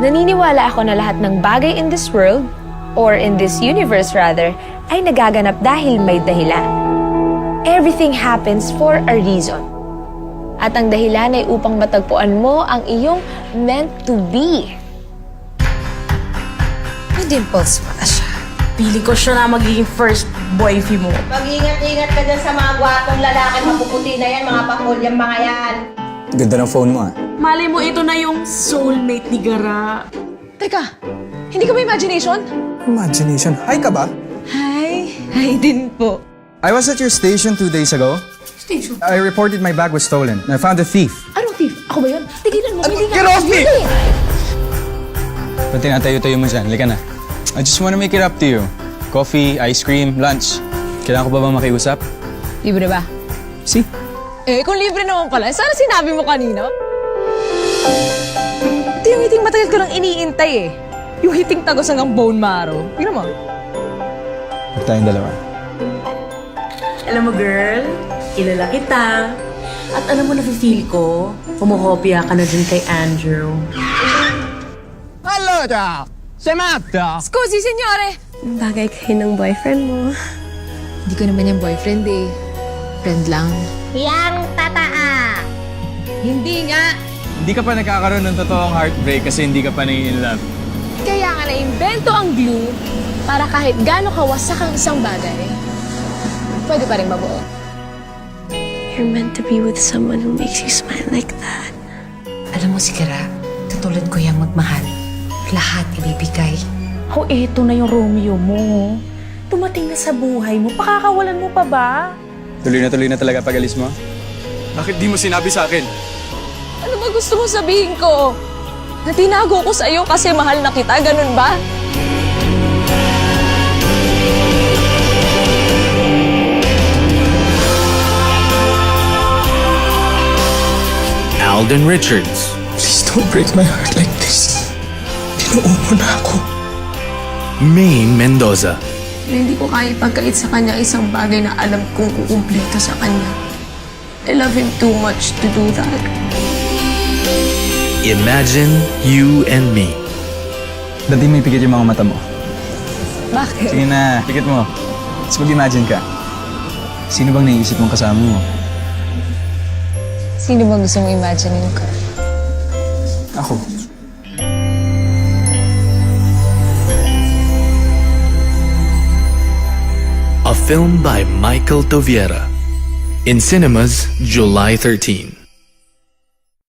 Naniniwala ako na lahat ng bagay in this world, or in this universe rather, ay nagaganap dahil may dahilan. Everything happens for a reason. At ang dahilan ay upang matagpuan mo ang iyong meant to be. May dimples pa siya. Pili ko siya na magiging first boyfriend mo. Mag-ingat-ingat ka dyan sa mga gwapong lalaki, mapuputi na yan, mga pakulyang mga yan. Ganda ng phone mo ah. Malay mo, ito na yung soulmate ni Gara. Teka, hindi ka ba imagination? Imagination. Hi ka ba? Hi. Hi din po. I was at your station 2 days ago. Station? I reported my bag was stolen. I found a thief. Anong thief? Ako ba yun? Tigilan mo. Hindi Get off me! Ba't tinatayo-tayo mo dyan? Lika na. I just wanna make it up to you. Coffee, ice cream, lunch. Kailangan ko ba bang makiusap? Libre ba? See? Eh, kung libre naman pala, sana sinabi mo kanina. Ito yung hiting matagal ko nang iniintay eh. Yung hiting tagos hanggang bone marrow. Tingnan mo. Huwag tayong dalawa. Alam mo, girl, kilala kita. At alam mo, nafe-feel ko, kumukopya ka na din kay Andrew. Allora! Sematta! Scusi, signore! Bagay kayo ng boyfriend mo. Hindi ko naman yung boyfriend eh. Friend lang. Yang tataa! Hindi nga. Hindi ka pa nagkakaroon ng totoong heartbreak kasi hindi ka pa in love. Kaya nga na-invento ang glue para kahit gaano kawasak ang isang bagay, pwede pa rin mabuo. You're meant to be with someone who makes you smile like that. Alam mo si Gara, katulad ko yung magmahal. Lahat ibibigay. Oh, eto na yung Romeo mo. Tumating na sa buhay mo, pakakawalan mo pa ba? Tuloy na talaga pag-alis mo? Bakit di mo sinabi sa akin? Ano ba gusto mo sabihin ko? Na tinago ko sa'yo kasi mahal na kita, ganun ba? Alden Richards, Please don't break my heart like this. Tinuo mo na ako. Maine Mendoza, Na hindi ko kaya ipagkait sa kanya isang bagay na alam kong kukumplito sa kanya. I love him too much to do that. Imagine You and Me. Dati may pikit yung mga mata mo. Bakit? Sige na, pikit mo. Tapos mag-imagine ka. Sino bang naiisip mong kasama mo? Sino ba gusto mong imaginein ko? Ako. A film by Michael Toviera. In cinemas, July 13.